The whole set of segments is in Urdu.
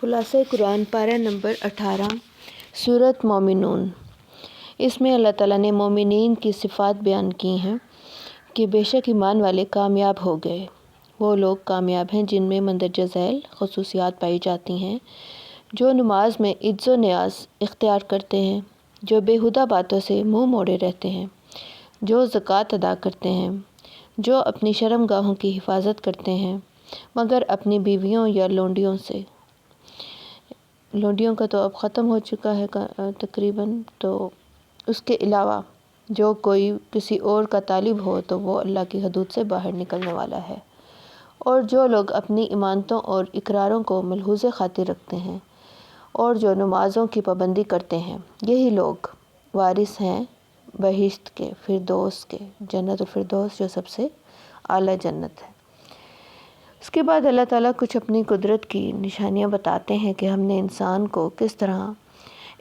خلاصہ قرآن پارہ نمبر 18 سورۃ مومنون۔ اس میں اللہ تعالیٰ نے مومنین کی صفات بیان کی ہیں کہ بے شک ایمان والے کامیاب ہو گئے۔ وہ لوگ کامیاب ہیں جن میں مندرجہ ذیل خصوصیات پائی جاتی ہیں: جو نماز میں عز و نیاز اختیار کرتے ہیں، جو بیہودہ باتوں سے منہ موڑے رہتے ہیں، جو زکوٰۃ ادا کرتے ہیں، جو اپنی شرم گاہوں کی حفاظت کرتے ہیں مگر اپنی بیویوں یا لونڈیوں سے۔ لونڈیوں کا تو اب ختم ہو چکا ہے تقریباً، تو اس کے علاوہ جو کوئی کسی اور کا طالب ہو تو وہ اللہ کی حدود سے باہر نکلنے والا ہے۔ اور جو لوگ اپنی ایمانتوں اور اقراروں کو ملحوظ خاطر رکھتے ہیں اور جو نمازوں کی پابندی کرتے ہیں، یہی لوگ وارث ہیں بہشت کے، فردوس کے، جنت الفردوس جو سب سے اعلیٰ جنت ہے۔ اس کے بعد اللہ تعالیٰ کچھ اپنی قدرت کی نشانیاں بتاتے ہیں کہ ہم نے انسان کو کس طرح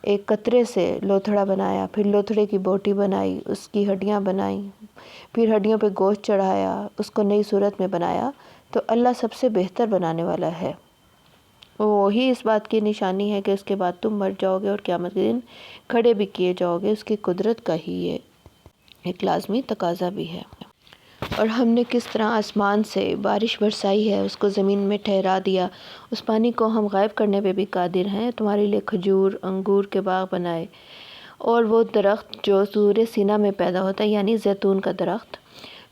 ایک قطرے سے لوتھڑا بنایا، پھر لوتھڑے کی بوٹی بنائی، اس کی ہڈیاں بنائیں، پھر ہڈیوں پہ گوشت چڑھایا، اس کو نئی صورت میں بنایا۔ تو اللہ سب سے بہتر بنانے والا ہے۔ وہی اس بات کی نشانی ہے کہ اس کے بعد تم مر جاؤ گے اور قیامت کے دن کھڑے بھی کیے جاؤ گے۔ اس کی قدرت کا ہی یہ ایک لازمی تقاضا بھی ہے۔ اور ہم نے کس طرح آسمان سے بارش برسائی ہے، اس کو زمین میں ٹھہرا دیا، اس پانی کو ہم غائب کرنے پہ بھی قادر ہیں۔ تمہارے لیے کھجور انگور کے باغ بنائے، اور وہ درخت جو سور سینا میں پیدا ہوتا ہے، یعنی زیتون کا درخت،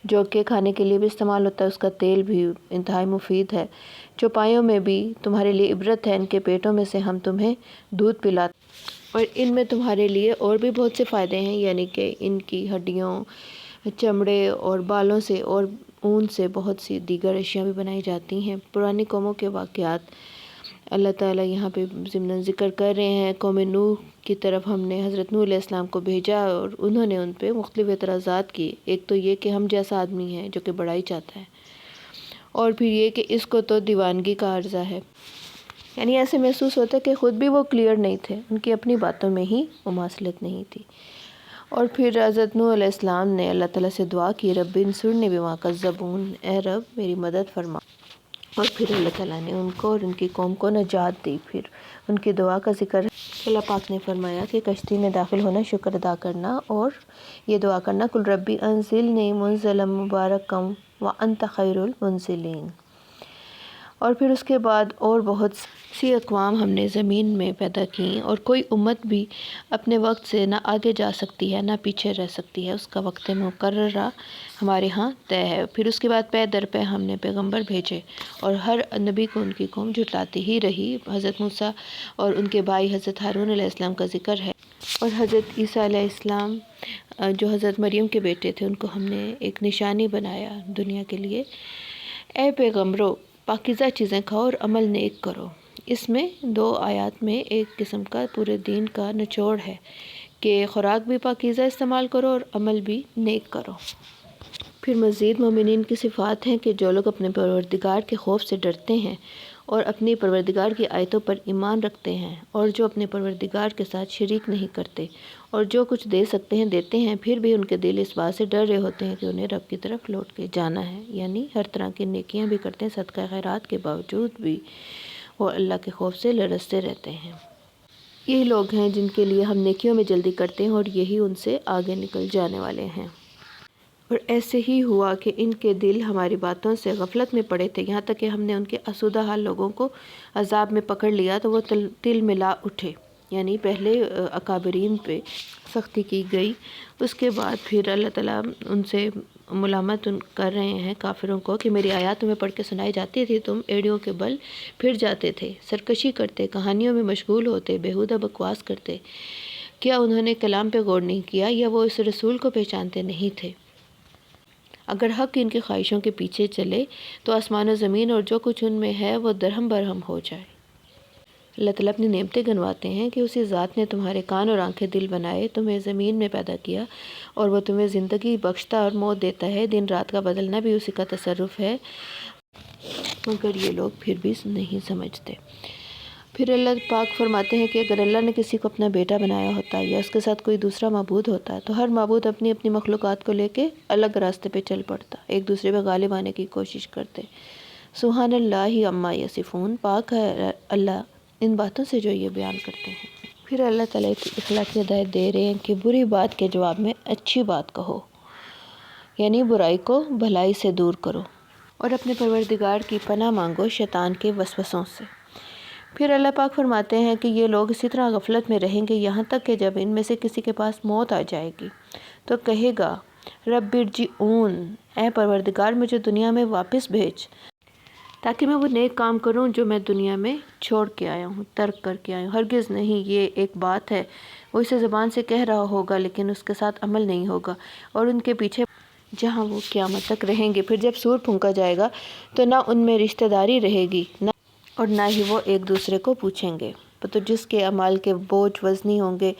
جو کہ کھانے کے لیے بھی استعمال ہوتا ہے، اس کا تیل بھی انتہائی مفید ہے۔ چوپایوں میں بھی تمہارے لیے عبرت ہے، ان کے پیٹوں میں سے ہم تمہیں دودھ پلاتے ہیں، اور ان میں تمہارے لیے اور بھی بہت سے فائدے ہیں، یعنی کہ ان کی ہڈیوں، چمڑے اور بالوں سے اور اون سے بہت سی دیگر اشیاء بھی بنائی جاتی ہیں۔ پرانی قوموں کے واقعات اللہ تعالیٰ یہاں پہ ضمن ذکر کر رہے ہیں۔ قوم نوح کی طرف ہم نے حضرت نوح علیہ السلام کو بھیجا اور انہوں نے ان پہ مختلف اعتراضات کیے۔ ایک تو یہ کہ ہم جیسا آدمی ہے جو کہ بڑائی چاہتا ہے، اور پھر یہ کہ اس کو تو دیوانگی کا عرضہ ہے، یعنی ایسے محسوس ہوتا ہے کہ خود بھی وہ کلیئر نہیں تھے، ان کی اپنی باتوں میں ہی مماثلت نہیں تھی۔ اور پھر حضرت نوح علیہ السلام نے اللہ تعالیٰ سے دعا کی، رب انصرنی بما کذبون، اے رب میری مدد فرما۔ اور پھر اللہ تعالیٰ نے ان کو اور ان کی قوم کو نجات دی۔ پھر ان کی دعا کا ذکر ہے۔ اللہ پاک نے فرمایا کہ کشتی میں داخل ہونا، شکر ادا کرنا اور یہ دعا کرنا، قل ربی انزلنی منزلا مبارکا وانت خیر المنزلین۔ اور پھر اس کے بعد اور بہت سی اقوام ہم نے زمین میں پیدا کی، اور کوئی امت بھی اپنے وقت سے نہ آگے جا سکتی ہے نہ پیچھے رہ سکتی ہے، اس کا وقت مقررہ ہمارے ہاں طے ہے۔ پھر اس کے بعد پے در پے ہم نے پیغمبر بھیجے، اور ہر نبی کو ان کی قوم جھٹلاتی ہی رہی۔ حضرت موسیٰ اور ان کے بھائی حضرت ہارون علیہ السلام کا ذکر ہے، اور حضرت عیسیٰ علیہ السلام جو حضرت مریم کے بیٹے تھے، ان کو ہم نے ایک نشانی بنایا دنیا کے لیے۔ اے پیغمبرو، پاکیزہ چیزیں کھاؤ اور عمل نیک کرو۔ اس میں 2 آیات میں ایک قسم کا پورے دین کا نچوڑ ہے کہ خوراک بھی پاکیزہ استعمال کرو اور عمل بھی نیک کرو۔ پھر مزید مومنین کی صفات ہیں کہ جو لوگ اپنے پروردگار کے خوف سے ڈرتے ہیں اور اپنی پروردگار کی آیتوں پر ایمان رکھتے ہیں، اور جو اپنے پروردگار کے ساتھ شریک نہیں کرتے، اور جو کچھ دے سکتے ہیں دیتے ہیں، پھر بھی ان کے دل اس بات سے ڈر رہے ہوتے ہیں کہ انہیں رب کی طرف لوٹ کے جانا ہے، یعنی ہر طرح کی نیکیاں بھی کرتے ہیں، صدقہ خیرات کے باوجود بھی وہ اللہ کے خوف سے لرزتے رہتے ہیں۔ یہی لوگ ہیں جن کے لیے ہم نیکیوں میں جلدی کرتے ہیں، اور یہی ان سے آگے نکل جانے والے ہیں۔ اور ایسے ہی ہوا کہ ان کے دل ہماری باتوں سے غفلت میں پڑے تھے، یہاں تک کہ ہم نے ان کے آسودہ حال لوگوں کو عذاب میں پکڑ لیا تو وہ تل ملا اٹھے، یعنی پہلے اکابرین پہ سختی کی گئی، اس کے بعد پھر اللہ تعالیٰ ان سے ملامت کر رہے ہیں کافروں کو کہ میری آیات تمہیں پڑھ کے سنائی جاتی تھی، تم ایڑیوں کے بل پھر جاتے تھے، سرکشی کرتے، کہانیوں میں مشغول ہوتے، بیہودہ بکواس کرتے۔ کیا انہوں نے کلام پہ غور نہیں کیا، یا وہ اس رسول کو پہچانتے نہیں تھے؟ اگر حق ان کی خواہشوں کے پیچھے چلے تو آسمان و زمین اور جو کچھ ان میں ہے وہ درہم برہم ہو جائے۔ اللہ تعالیٰ اپنی نعمتیں گنواتے ہیں کہ اسی ذات نے تمہارے کان اور آنکھیں دل بنائے، تمہیں زمین میں پیدا کیا، اور وہ تمہیں زندگی بخشتا اور موت دیتا ہے، دن رات کا بدلنا بھی اسی کا تصرف ہے، مگر یہ لوگ پھر بھی نہیں سمجھتے۔ پھر اللہ پاک فرماتے ہیں کہ اگر اللہ نے کسی کو اپنا بیٹا بنایا ہوتا یا اس کے ساتھ کوئی دوسرا معبود ہوتا تو ہر معبود اپنی اپنی مخلوقات کو لے کے الگ راستے پہ چل پڑتا، ایک دوسرے پہ غالب آنے کی کوشش کرتے۔ سبحان اللہ عما یصفون، پاک ہے اللہ ان باتوں سے جو یہ بیان کرتے ہیں۔ پھر اللہ تعالیٰ کی اخلاقی ہدایت دے رہے ہیں کہ بری بات کے جواب میں اچھی بات کہو، یعنی برائی کو بھلائی سے دور کرو، اور اپنے پروردگار کی پناہ مانگو شیطان کے وسوسوں سے۔ پھر اللہ پاک فرماتے ہیں کہ یہ لوگ اسی طرح غفلت میں رہیں گے یہاں تک کہ جب ان میں سے کسی کے پاس موت آ جائے گی تو کہے گا رب ارجعون، اے پروردگار مجھے دنیا میں واپس بھیج تاکہ میں وہ نیک کام کروں جو میں دنیا میں چھوڑ کے آیا ہوں، ترک کر کے آیا ہوں۔ ہرگز نہیں، یہ ایک بات ہے، وہ اسے زبان سے کہہ رہا ہوگا لیکن اس کے ساتھ عمل نہیں ہوگا، اور ان کے پیچھے جہاں وہ قیامت تک رہیں گے۔ پھر جب سور پھونکا جائے گا تو نہ ان میں رشتہ داری رہے گی اور نہ ہی وہ ایک دوسرے کو پوچھیں گے۔ تو جس کے اعمال کے بوجھ وزنی ہوں گے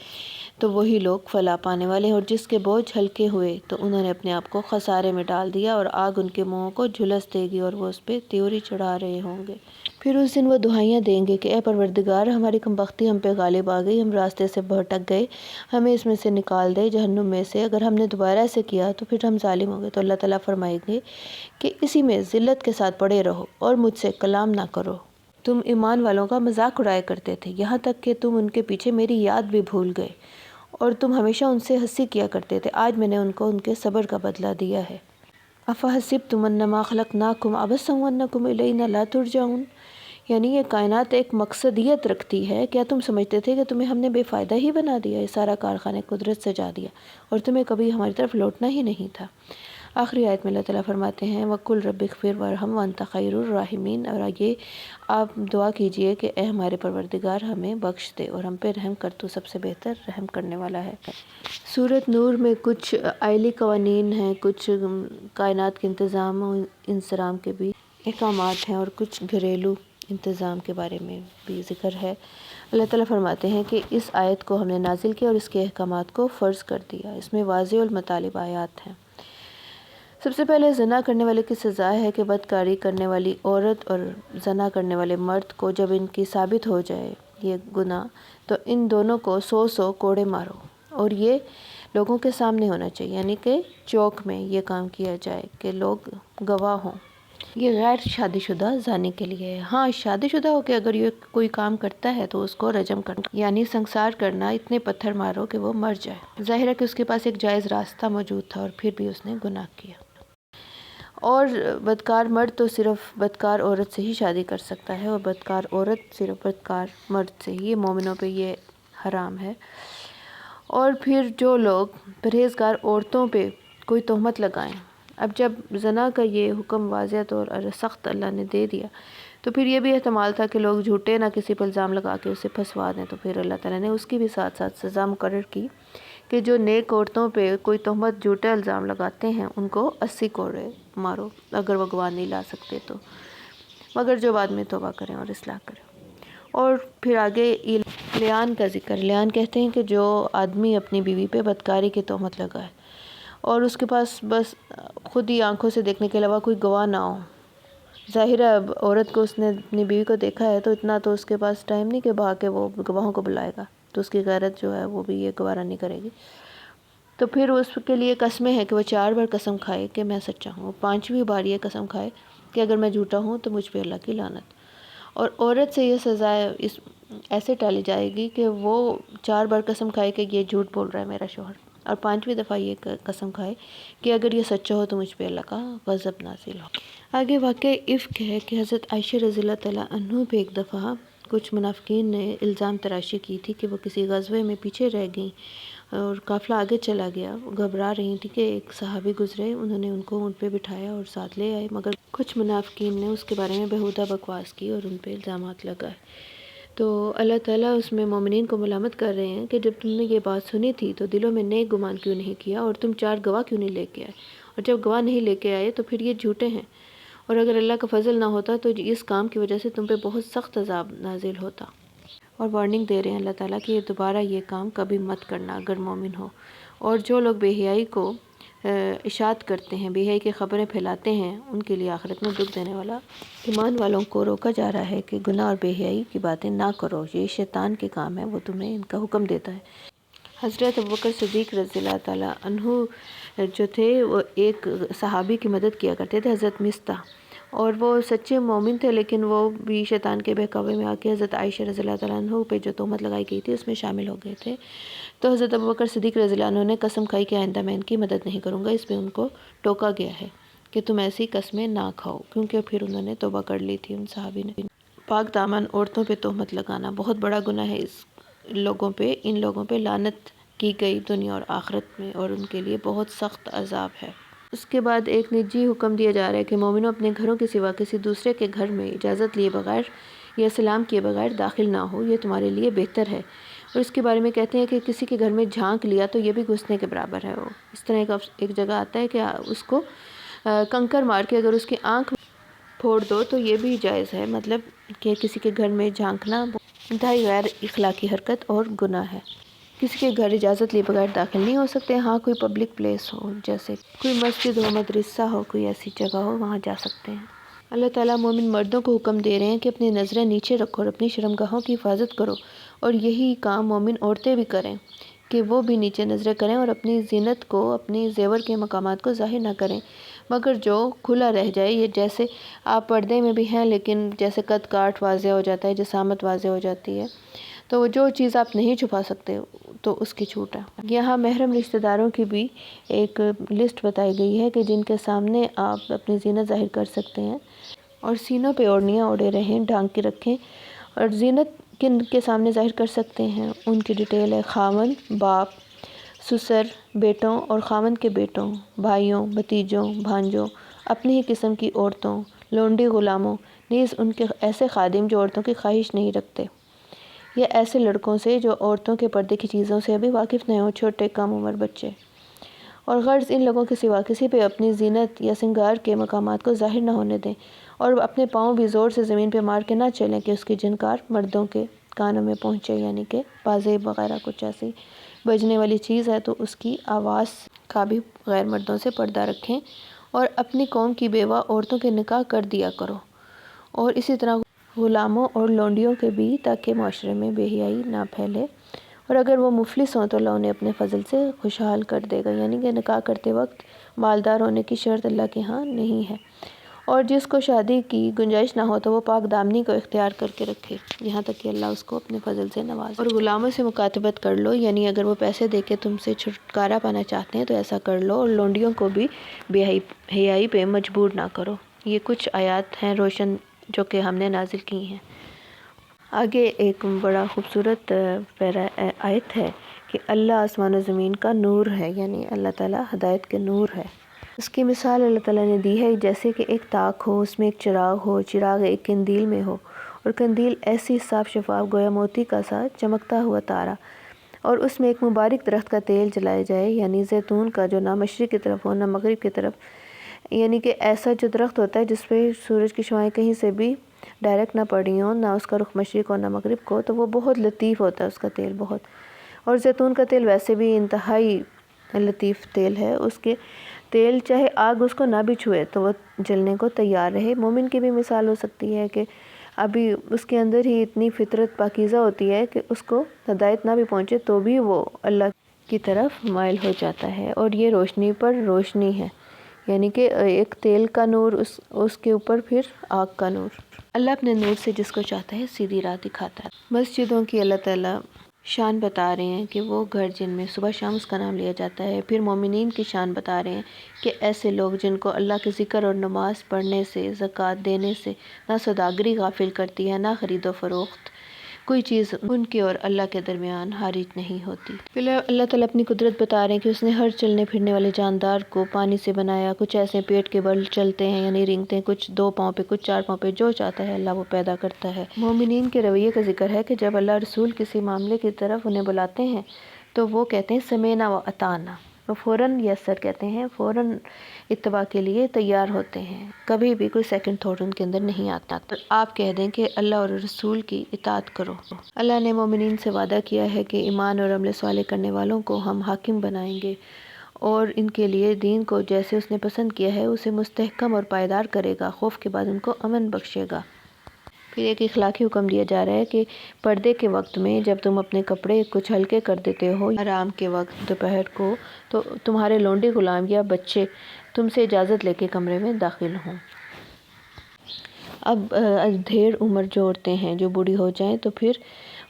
تو وہی لوگ فلاح پانے والے ہیں، اور جس کے بوجھ ہلکے ہوئے تو انہوں نے اپنے آپ کو خسارے میں ڈال دیا، اور آگ ان کے منہوں کو جھلس دے گی اور وہ اس پہ تیوری چڑھا رہے ہوں گے۔ پھر اس دن وہ دعائیاں دیں گے کہ اے پروردگار، ہماری کمبختی ہم پہ غالب آ گئی، ہم راستے سے بھٹک گئے، ہمیں اس میں سے نکال دے جہنم میں سے، اگر ہم نے دوبارہ ایسے کیا تو پھر ہم ظالم ہوں گے۔ تو اللہ تعالیٰ فرمائیں گے کہ اسی میں ذلت کے ساتھ پڑے رہو اور مجھ سے کلام نہ کرو۔ تم ایمان والوں کا مذاق اڑایا کرتے تھے، یہاں تک کہ تم ان کے پیچھے میری یاد بھی بھول گئے، اور تم ہمیشہ ان سے ہنسی کیا کرتے تھے۔ آج میں نے ان کو ان کے صبر کا بدلہ دیا ہے۔ افحسبتم انما خلقناکم عبثا وانکم الینا لا ترجعون، یعنی یہ کائنات ایک مقصدیت رکھتی ہے، کیا تم سمجھتے تھے کہ تمہیں ہم نے بے فائدہ ہی بنا دیا، یہ سارا کارخانہ قدرت سجا دیا اور تمہیں کبھی ہماری طرف لوٹنا ہی نہیں تھا۔ آخری آیت میں اللہ تعالیٰ فرماتے ہیں وَقُلْ رَبِّ اغْفِرْ وَارْحَمْ وَأَنْتَ خَيْرُ الرَّاحِمِينَ، اور آگے آپ دعا کیجئے کہ اے ہمارے پروردگار ہمیں بخش دے اور ہم پہ رحم کر، تو سب سے بہتر رحم کرنے والا ہے۔ سورۃ نور میں کچھ آئلی قوانین ہیں، کچھ کائنات کے انتظام و انصرام کے بھی احکامات ہیں، اور کچھ گھریلو انتظام کے بارے میں بھی ذکر ہے۔ اللہ تعالیٰ فرماتے ہیں کہ اس آیت کو ہم نے نازل کیا اور اس کے احکامات کو فرض کر دیا، اس میں واضح المطالب آیات ہیں۔ سب سے پہلے زنا کرنے والے کی سزا ہے کہ بدکاری کرنے والی عورت اور زنا کرنے والے مرد کو جب ان کی ثابت ہو جائے یہ گناہ تو ان دونوں کو 100 کوڑے مارو، اور یہ لوگوں کے سامنے ہونا چاہیے، یعنی کہ چوک میں یہ کام کیا جائے کہ لوگ گواہ ہوں۔ یہ غیر شادی شدہ زانی کے لیے ہے۔ ہاں، شادی شدہ ہو کے اگر یہ کوئی کام کرتا ہے تو اس کو رجم کرنا، یعنی سنسار کرنا، اتنے پتھر مارو کہ وہ مر جائے۔ ظاہر ہے کہ اس کے پاس ایک جائز راستہ موجود تھا اور پھر بھی اس نے گناہ کیا۔ اور بدکار مرد تو صرف بدکار عورت سے ہی شادی کر سکتا ہے، اور بدکار عورت صرف بدکار مرد سے ہی، مومنوں پہ یہ حرام ہے۔ اور پھر جو لوگ پرہیزگار عورتوں پہ کوئی تہمت لگائیں، اب جب زنا کا یہ حکم واضح طور اور سخت اللہ نے دے دیا تو پھر یہ بھی احتمال تھا کہ لوگ جھوٹے نہ کسی پر الزام لگا کے اسے پھنسوا دیں، تو پھر اللہ تعالیٰ نے اس کی بھی ساتھ ساتھ سزا مقرر کی کہ جو نیک عورتوں پہ کوئی تہمت جھوٹے الزام لگاتے ہیں ان کو 80 کوڑے مارو اگر وہ گواہ نہیں لا سکتے تو، مگر جو بعد میں توبہ کریں اور اصلاح کریں۔ اور پھر آگے لیان کا ذکر۔ لیان کہتے ہیں کہ جو آدمی اپنی بیوی پہ بدکاری کی تہمت لگائے اور اس کے پاس بس خود ہی آنکھوں سے دیکھنے کے علاوہ کوئی گواہ نہ ہو۔ ظاہر ہے اب عورت کو اس نے اپنی بیوی کو دیکھا ہے تو اتنا تو اس کے پاس ٹائم نہیں کہ بھاگ کے وہ گواہوں کو بلائے گا، تو اس کی غیرت جو ہے وہ بھی یہ گوارہ نہیں کرے گی۔ تو پھر اس کے لیے قسمیں ہیں کہ وہ 4 بار قسم کھائے کہ میں سچا ہوں، 5ویں بار یہ قسم کھائے کہ اگر میں جھوٹا ہوں تو مجھ پہ اللہ کی لعنت۔ اور عورت سے یہ سزا ایسے ٹالی جائے گی کہ وہ 4 بار قسم کھائے کہ یہ جھوٹ بول رہا ہے میرا شوہر، اور 5ویں دفعہ یہ قسم کھائے کہ اگر یہ سچا ہو تو مجھ پہ اللہ کا غضب نازل ہو۔ آگے واقعہ افک ہے کہ حضرت عائشہ رضی اللہ تعالیٰ عنہ پہ ایک دفعہ کچھ منافقین نے الزام تراشی کی تھی کہ وہ کسی غزوے میں پیچھے رہ گئیں اور قافلہ آگے چلا گیا، گھبرا رہی تھی کہ ایک صحابی گزرے، انہوں نے ان کو اونٹ پہ بٹھایا اور ساتھ لے آئے، مگر کچھ منافقین نے اس کے بارے میں بیہودہ بکواس کی اور ان پہ الزامات لگائے۔ تو اللہ تعالیٰ اس میں مومنین کو ملامت کر رہے ہیں کہ جب تم نے یہ بات سنی تھی تو دلوں میں نیک گمان کیوں نہیں کیا، اور تم 4 گواہ کیوں نہیں لے کے آئے، اور جب گواہ نہیں لے کے آئے تو پھر یہ جھوٹے ہیں، اور اگر اللہ کا فضل نہ ہوتا تو اس کام کی وجہ سے تم پہ بہت سخت عذاب نازل ہوتا۔ اور وارننگ دے رہے ہیں اللہ تعالیٰ کہ یہ دوبارہ یہ کام کبھی مت کرنا اگر مومن ہو۔ اور جو لوگ بے حیائی کو اشاعت کرتے ہیں، بے حیائی کی خبریں پھیلاتے ہیں، ان کے لیے آخرت میں دکھ دینے والا۔ ایمان والوں کو روکا جا رہا ہے کہ گناہ اور بے حیائی کی باتیں نہ کرو، یہ شیطان کے کام ہے، وہ تمہیں ان کا حکم دیتا ہے۔ حضرت ابوبکر صدیق رضی اللہ تعالیٰ عنہ جو تھے وہ ایک صحابی کی مدد کیا کرتے تھے، حضرت مصطح، اور وہ سچے مومن تھے، لیکن وہ بھی شیطان کے بہکاوے میں آ کے حضرت عائشہ رضی اللہ تعالیٰ عنہ پہ جو تہمت لگائی گئی تھی اس میں شامل ہو گئے تھے۔ تو حضرت ابوبکر صدیق رضی اللہ عنہ نے قسم کھائی کہ آئندہ میں ان کی مدد نہیں کروں گا۔ اس پہ ان کو ٹوکا گیا ہے کہ تم ایسی قسمیں نہ کھاؤ، کیونکہ پھر انہوں نے توبہ کر لی تھی ان صحابی نے۔ پاک دامن عورتوں پہ تہمت لگانا بہت بڑا گناہ ہے۔ ان لوگوں پہ لعنت کی گئی دنیا اور آخرت میں، اور ان کے لیے بہت سخت عذاب ہے۔ اس کے بعد ایک نجی حکم دیا جا رہا ہے کہ مومنوں اپنے گھروں کے سوا کسی دوسرے کے گھر میں اجازت لیے بغیر یا سلام کیے بغیر داخل نہ ہو، یہ تمہارے لیے بہتر ہے۔ اور اس کے بارے میں کہتے ہیں کہ کسی کے گھر میں جھانک لیا تو یہ بھی گھسنے کے برابر ہے۔ اس طرح ایک جگہ آتا ہے کہ اس کو کنکر مار کے اگر اس کی آنکھ پھوڑ دو تو یہ بھی جائز ہے، مطلب کہ کسی کے گھر میں جھانکنا انتہائی غیر اخلاقی حرکت اور گناہ ہے۔ کسی کے گھر اجازت لیے بغیر داخل نہیں ہو سکتے۔ ہاں کوئی پبلک پلیس ہو، جیسے کوئی مسجد ہو، مدرسہ ہو، کوئی ایسی جگہ ہو، وہاں جا سکتے ہیں۔ اللہ تعالیٰ مومن مردوں کو حکم دے رہے ہیں کہ اپنی نظریں نیچے رکھو اور اپنی شرمگاہوں کی حفاظت کرو، اور یہی کام مومن عورتیں بھی کریں کہ وہ بھی نیچے نظریں کریں اور اپنی زینت کو، اپنی زیور کے مقامات کو ظاہر نہ کریں، مگر جو کھلا رہ جائے۔ یہ جیسے آپ پردے میں بھی ہیں لیکن جیسے قد کاٹ واضح ہو جاتا ہے، جسامت واضح ہو جاتی ہے، تو جو چیز آپ نہیں چھپا سکتے تو اس کی چھوٹ ہے۔ یہاں محرم رشتہ داروں کی بھی ایک لسٹ بتائی گئی ہے کہ جن کے سامنے آپ اپنی زینت ظاہر کر سکتے ہیں، اور سینوں پہ اوڑھنیاں اوڑھے رہیں، ڈھانک کے رکھیں۔ اور زینت کن کے سامنے ظاہر کر سکتے ہیں ان کی ڈیٹیل ہے: خاوند، باپ، سسر، بیٹوں اور خاوند کے بیٹوں، بھائیوں، بھتیجوں، بھانجوں، اپنی ہی قسم کی عورتوں، لونڈی غلاموں، نیز ان کے ایسے خادم جو عورتوں کی خواہش نہیں رکھتے، یا ایسے لڑکوں سے جو عورتوں کے پردے کی چیزوں سے ابھی واقف نہ ہوں، چھوٹے کم عمر بچے۔ اور غرض ان لوگوں کے سوا کسی پہ اپنی زینت یا سنگار کے مقامات کو ظاہر نہ ہونے دیں، اور اپنے پاؤں بھی زور سے زمین پہ مار کے نہ چلیں کہ اس کی جھنکار مردوں کے کانوں میں پہنچے، یعنی کہ پازیب وغیرہ کچھ ایسی بجنے والی چیز ہے تو اس کی آواز کا بھی غیر مردوں سے پردہ رکھیں۔ اور اپنی قوم کی بیوہ عورتوں کے نکاح کر دیا کرو، اور اسی طرح غلاموں اور لونڈیوں کے بھی، تاکہ معاشرے میں بے حیائی نہ پھیلے۔ اور اگر وہ مفلس ہوں تو اللہ انہیں اپنے فضل سے خوشحال کر دے گا، یعنی کہ نکاح کرتے وقت مالدار ہونے کی شرط اللہ کے ہاں نہیں ہے۔ اور جس کو شادی کی گنجائش نہ ہو تو وہ پاک دامنی کو اختیار کر کے رکھے، یہاں تک کہ اللہ اس کو اپنے فضل سے نوازے۔ اور غلاموں سے مکاتبت کر لو، یعنی اگر وہ پیسے دے کے تم سے چھٹکارا پانا چاہتے ہیں تو ایسا کر لو، اور لونڈیوں کو بھی بے حیائی پہ مجبور نہ کرو۔ یہ کچھ آیات ہیں روشن جو کہ ہم نے نازل کی ہیں۔ آگے ایک بڑا خوبصورت آیت ہے کہ اللہ آسمان و زمین کا نور ہے، یعنی اللہ تعالیٰ ہدایت کے نور ہے۔ اس کی مثال اللہ تعالیٰ نے دی ہے جیسے کہ ایک تاک ہو، اس میں ایک چراغ ہو، چراغ ایک قندیل میں ہو، اور قندیل ایسی صاف شفاف گویا موتی کا سا چمکتا ہوا تارا، اور اس میں ایک مبارک درخت کا تیل جلایا جائے، یعنی زیتون کا، جو نہ مشرق کی طرف ہو نہ مغرب کی طرف، یعنی کہ ایسا جو درخت ہوتا ہے جس پہ سورج کی شعائیں کہیں سے بھی ڈائریکٹ نہ پڑ رہی ہوں، نہ اس کا رخ مشرق ہو نہ مغرب کو، تو وہ بہت لطیف ہوتا ہے اس کا تیل بہت۔ اور زیتون کا تیل ویسے بھی انتہائی لطیف تیل ہے، اس کے تیل چاہے آگ اس کو نہ بھی چھوئے تو وہ جلنے کو تیار رہے۔ مومن کی بھی مثال ہو سکتی ہے کہ ابھی اس کے اندر ہی اتنی فطرت پاکیزہ ہوتی ہے کہ اس کو ہدایت نہ بھی پہنچے تو بھی وہ اللہ کی طرف مائل ہو جاتا ہے، اور یہ روشنی پر روشنی ہے، یعنی کہ ایک تیل کا نور، اس کے اوپر پھر آگ کا نور۔ اللہ اپنے نور سے جس کو چاہتا ہے سیدھی راہ دکھاتا ہے۔ مسجدوں کی اللہ تعالیٰ شان بتا رہے ہیں کہ وہ گھر جن میں صبح شام اس کا نام لیا جاتا ہے۔ پھر مومنین کی شان بتا رہے ہیں کہ ایسے لوگ جن کو اللہ کے ذکر اور نماز پڑھنے سے، زکوٰۃ دینے سے نہ سوداگری غافل کرتی ہے، نہ خرید و فروخت، کوئی چیز ان کے اور اللہ کے درمیان حارج نہیں ہوتی۔ پھر اللہ تعالیٰ اپنی قدرت بتا رہے ہیں کہ اس نے ہر چلنے پھرنے والے جاندار کو پانی سے بنایا، کچھ ایسے پیٹ کے بل چلتے ہیں یعنی رینگتے ہیں، کچھ 2 پاؤں پہ، کچھ 4 پاؤں پہ، جو چاہتا ہے اللہ وہ پیدا کرتا ہے۔ مومنین کے رویے کا ذکر ہے کہ جب اللہ رسول کسی معاملے کی طرف انہیں بلاتے ہیں تو وہ کہتے ہیں سمعنا و اطعنا، وہ فوراً یسر کہتے ہیں، فوراً اتباع کے لیے تیار ہوتے ہیں، کبھی بھی کوئی سیکنڈ تھاٹ ان کے اندر نہیں آتا۔ آپ کہہ دیں کہ اللہ اور رسول کی اطاعت کرو۔ اللہ نے مومنین سے وعدہ کیا ہے کہ ایمان اور عمل صالح کرنے والوں کو ہم حاکم بنائیں گے، اور ان کے لیے دین کو جیسے اس نے پسند کیا ہے اسے مستحکم اور پائیدار کرے گا، خوف کے بعد ان کو امن بخشے گا۔ پھر ایک اخلاقی حکم دیا جا رہا ہے کہ پردے کے وقت میں جب تم اپنے کپڑے کچھ ہلکے کر دیتے ہو، آرام کے وقت دوپہر کو، تو تمہارے لونڈی غلام یا بچے تم سے اجازت لے کے کمرے میں داخل ہوں۔ اب ڈھیر عمر جو عورتیں ہیں جو بوڑھی ہو جائیں تو پھر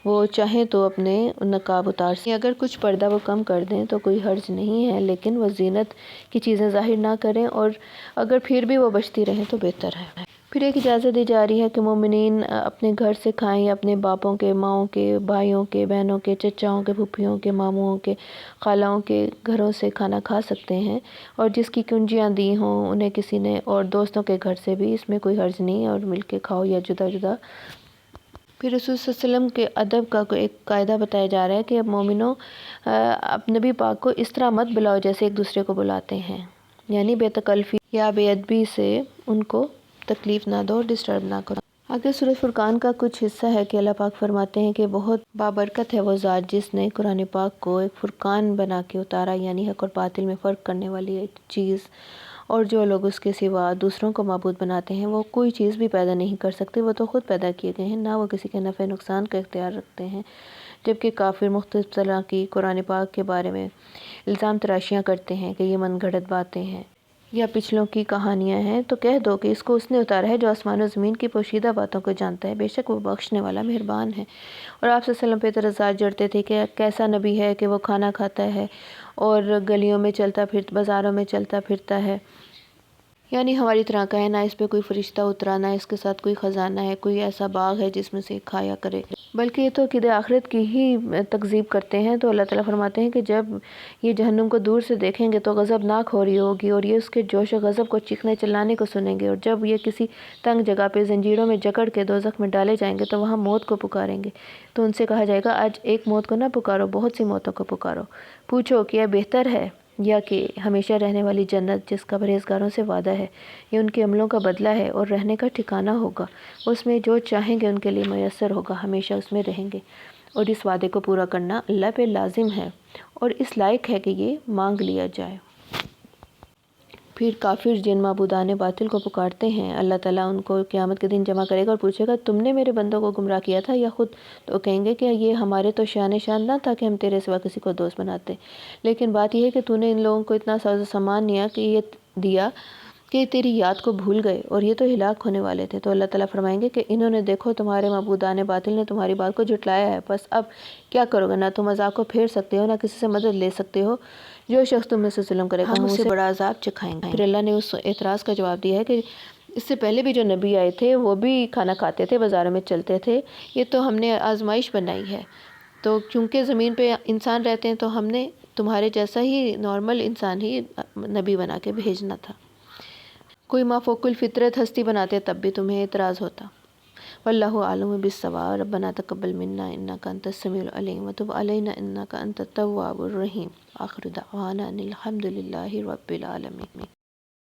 وہ چاہیں تو اپنے نقاب اتار سکیں، اگر کچھ پردہ وہ کم کر دیں تو کوئی حرج نہیں ہے، لیکن وہ زینت کی چیزیں ظاہر نہ کریں، اور اگر پھر بھی وہ بچتی رہیں تو بہتر ہے۔ پھر ایک اجازت دی جا رہی ہے کہ مومنین اپنے گھر سے کھائیں یا اپنے باپوں کے، ماؤں کے، بھائیوں کے، بہنوں کے، چچاؤں کے، پھوپھیوں کے، ماموں کے، خالاؤں کے گھروں سے کھانا کھا سکتے ہیں، اور جس کی کنجیاں دی ہوں انہیں کسی نے، اور دوستوں کے گھر سے بھی، اس میں کوئی حرج نہیں ہے، اور مل کے کھاؤ یا جدا جدا۔ پھر رسول صلی اللہ علیہ وسلم کے ادب کا ایک قاعدہ بتایا جا رہا ہے کہ اب مومنوں نبی پاک کو اس طرح مت بلاؤ جیسے ایک دوسرے کو بلاتے ہیں، یعنی بے تکلفی یا بے ادبی سے ان کو تکلیف نہ دو، ڈسٹرب نہ کرو۔ آگے سورۃ فرقان کا کچھ حصہ ہے کہ اللہ پاک فرماتے ہیں کہ بہت بابرکت ہے وہ ذات جس نے قرآن پاک کو ایک فرقان بنا کے اتارا، یعنی حق اور باطل میں فرق کرنے والی ایک چیز، اور جو لوگ اس کے سوا دوسروں کو معبود بناتے ہیں وہ کوئی چیز بھی پیدا نہیں کر سکتے، وہ تو خود پیدا کیے گئے ہیں، نہ وہ کسی کے نفع نقصان کا اختیار رکھتے ہیں، جبکہ کافر مختلف طرح کی قرآن پاک کے بارے میں الزام تراشیاں کرتے ہیں کہ یہ من گھڑت باتیں ہیں یا پچھلوں کی کہانیاں ہیں، تو کہہ دو کہ اس کو اس نے اتارا ہے جو آسمان و زمین کی پوشیدہ باتوں کو جانتا ہے، بے شک وہ بخشنے والا مہربان ہے۔ اور آپ صلی اللہ علیہ وسلم پہ اعتراضات جڑتے تھے کہ کیسا نبی ہے کہ وہ کھانا کھاتا ہے اور گلیوں میں چلتا پھرتا، بازاروں میں چلتا پھرتا ہے، یعنی ہماری طرح کا ہے، نہ اس پہ کوئی فرشتہ اترا، نہ اس کے ساتھ کوئی خزانہ ہے، کوئی ایسا باغ ہے جس میں سے کھایا کرے، بلکہ یہ تو عقیدہ آخرت کی ہی تکذیب کرتے ہیں۔ تو اللہ تعالیٰ فرماتے ہیں کہ جب یہ جہنم کو دور سے دیکھیں گے تو غضبناک ہو رہی ہوگی، اور یہ اس کے جوش و غضب کو چیخنے چلانے کو سنیں گے، اور جب یہ کسی تنگ جگہ پہ زنجیروں میں جکڑ کے دوزخ میں ڈالے جائیں گے تو وہاں موت کو پکاریں گے، تو ان سے کہا جائے گا آج ایک موت کو نہ پکارو، بہت سی موتوں کو پکارو، پوچھو کہ یہ بہتر ہے یا کہ ہمیشہ رہنے والی جنت جس کا پرہیزگاروں سے وعدہ ہے، یہ ان کے عملوں کا بدلہ ہے اور رہنے کا ٹھکانہ ہوگا، اس میں جو چاہیں گے ان کے لیے میسر ہوگا، ہمیشہ اس میں رہیں گے، اور اس وعدے کو پورا کرنا اللہ پہ لازم ہے اور اس لائق ہے کہ یہ مانگ لیا جائے۔ پھر کافر جن معبودان باطل کو پکارتے ہیں، اللہ تعالیٰ ان کو قیامت کے دن جمع کرے گا اور پوچھے گا تم نے میرے بندوں کو گمراہ کیا تھا یا خود؟ تو کہیں گے کہ یہ ہمارے تو شان نہ تھا کہ ہم تیرے سوا کسی کو دوست بناتے، لیکن بات یہ ہے کہ تو نے ان لوگوں کو اتنا ساز و سامان دیا کہ تیری یاد کو بھول گئے، اور یہ تو ہلاک ہونے والے تھے۔ تو اللہ تعالیٰ فرمائیں گے کہ انہوں نے دیکھو تمہارے معبودان باطل نے تمہاری بات کو جھٹلایا ہے، بس اب کیا کرو گے؟ نہ تم عذاب کو پھیر سکتے ہو، نہ کسی سے مدد لے سکتے ہو، جو شخص تم میں سے ظلم کرے گا ہم اسے بڑا عذاب چکھائیں گے۔ پھر اللہ نے اس اعتراض کا جواب دیا ہے کہ اس سے پہلے بھی جو نبی آئے تھے وہ بھی کھانا کھاتے تھے، بازاروں میں چلتے تھے، یہ تو ہم نے آزمائش بنائی ہے، تو کیونکہ زمین پہ انسان رہتے ہیں تو ہم نے تمہارے جیسا ہی نارمل انسان ہی نبی بنا کے بھیجنا تھا، کوئی مافوق الفطرت ہستی بناتے تب بھی تمہیں اعتراض ہوتا۔ واللہ اعلم بالصواب۔ ربنا تقبل منا انک انت السمیع العلیم وتب علینا انک انت التواب الرحیم۔ آخر دعوانا ان الحمد للہ رب العالمین۔